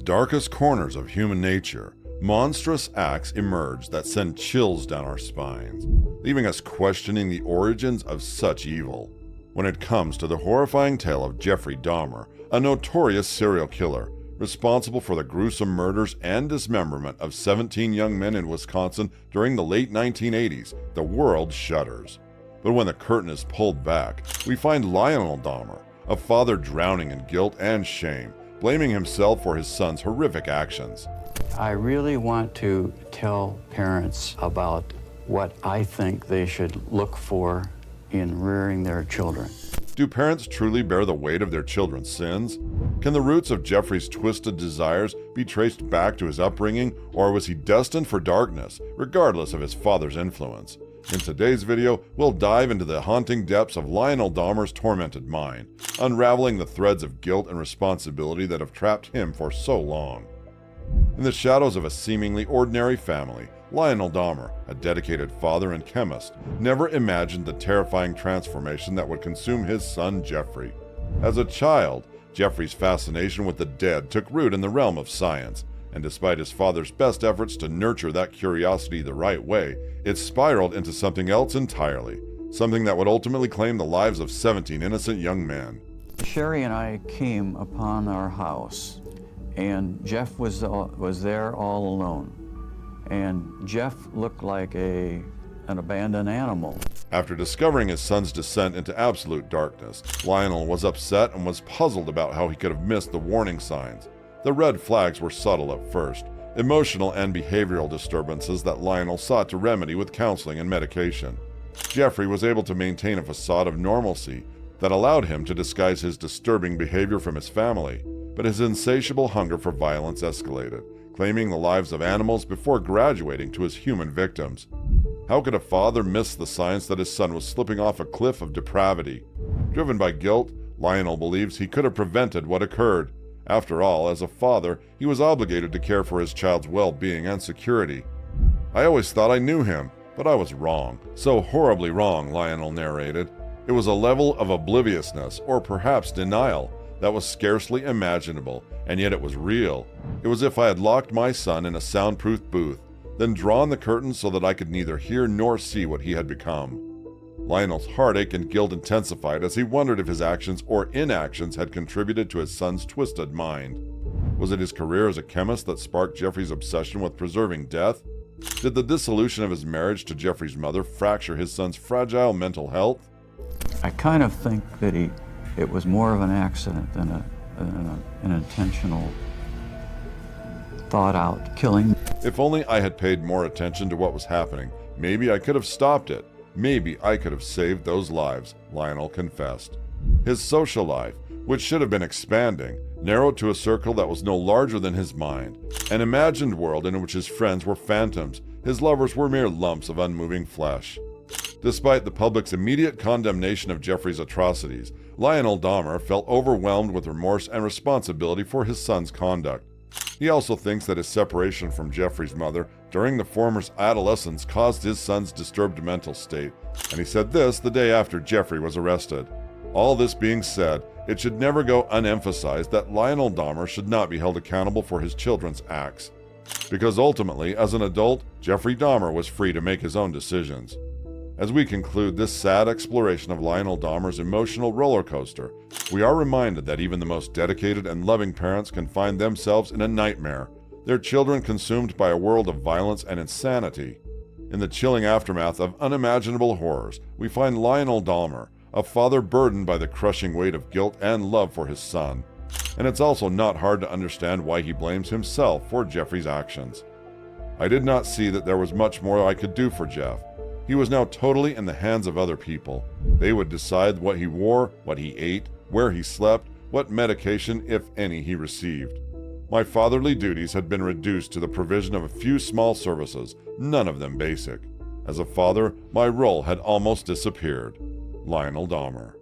darkest corners of human nature, monstrous acts emerge that send chills down our spines, leaving us questioning the origins of such evil. When it comes to the horrifying tale of Jeffrey Dahmer, a notorious serial killer responsible for the gruesome murders and dismemberment of 17 young men in Wisconsin during the late 1980s, the world shudders. But when the curtain is pulled back, we find Lionel Dahmer, a father drowning in guilt and shame, blaming himself for his son's horrific actions. I really want to tell parents about what I think they should look for in rearing their children. Do parents truly bear the weight of their children's sins? Can the roots of Jeffrey's twisted desires be traced back to his upbringing, or was he destined for darkness, regardless of his father's influence? In today's video, we'll dive into the haunting depths of Lionel Dahmer's tormented mind, unraveling the threads of guilt and responsibility that have trapped him for so long. In the shadows of a seemingly ordinary family, Lionel Dahmer, a dedicated father and chemist, never imagined the terrifying transformation that would consume his son Jeffrey. As a child, Jeffrey's fascination with the dead took root in the realm of science, and despite his father's best efforts to nurture that curiosity the right way, it spiraled into something else entirely, something that would ultimately claim the lives of 17 innocent young men. Sherry and I came upon our house, and Jeff was there all alone. And Jeff looked like an abandoned animal. After discovering his son's descent into absolute darkness, Lionel was upset and was puzzled about how he could have missed the warning signs. The red flags were subtle at first, emotional and behavioral disturbances that Lionel sought to remedy with counseling and medication. Jeffrey was able to maintain a facade of normalcy that allowed him to disguise his disturbing behavior from his family, but his insatiable hunger for violence escalated, claiming the lives of animals before graduating to his human victims. How could a father miss the signs that his son was slipping off a cliff of depravity? Driven by guilt, Lionel believes he could have prevented what occurred. After all, as a father, he was obligated to care for his child's well-being and security. "I always thought I knew him, but I was wrong. So horribly wrong," Lionel narrated. It was a level of obliviousness, or perhaps denial, that was scarcely imaginable, and yet it was real. It was as if I had locked my son in a soundproof booth, then drawn the curtains so that I could neither hear nor see what he had become. Lionel's heartache and guilt intensified as he wondered if his actions or inactions had contributed to his son's twisted mind. Was it his career as a chemist that sparked Jeffrey's obsession with preserving death? Did the dissolution of his marriage to Jeffrey's mother fracture his son's fragile mental health? I kind of think that it was more of an accident than an intentional, thought-out killing. If only I had paid more attention to what was happening, maybe I could have stopped it. Maybe I could have saved those lives, Lionel confessed. His social life, which should have been expanding, narrowed to a circle that was no larger than his mind, an imagined world in which his friends were phantoms, his lovers were mere lumps of unmoving flesh. Despite the public's immediate condemnation of Jeffrey's atrocities, Lionel Dahmer felt overwhelmed with remorse and responsibility for his son's conduct. He also thinks that his separation from Jeffrey's mother during the former's adolescence caused his son's disturbed mental state, and he said this the day after Jeffrey was arrested. All this being said, it should never go unemphasized that Lionel Dahmer should not be held accountable for his children's acts, because ultimately, as an adult, Jeffrey Dahmer was free to make his own decisions. As we conclude this sad exploration of Lionel Dahmer's emotional roller coaster, we are reminded that even the most dedicated and loving parents can find themselves in a nightmare, their children consumed by a world of violence and insanity. In the chilling aftermath of unimaginable horrors, we find Lionel Dahmer, a father burdened by the crushing weight of guilt and love for his son. And it's also not hard to understand why he blames himself for Jeffrey's actions. "I did not see that there was much more I could do for Jeff. He was now totally in the hands of other people. They would decide what he wore, what he ate, where he slept, what medication, if any, he received. My fatherly duties had been reduced to the provision of a few small services, none of them basic. As a father, my role had almost disappeared." Lionel Dahmer.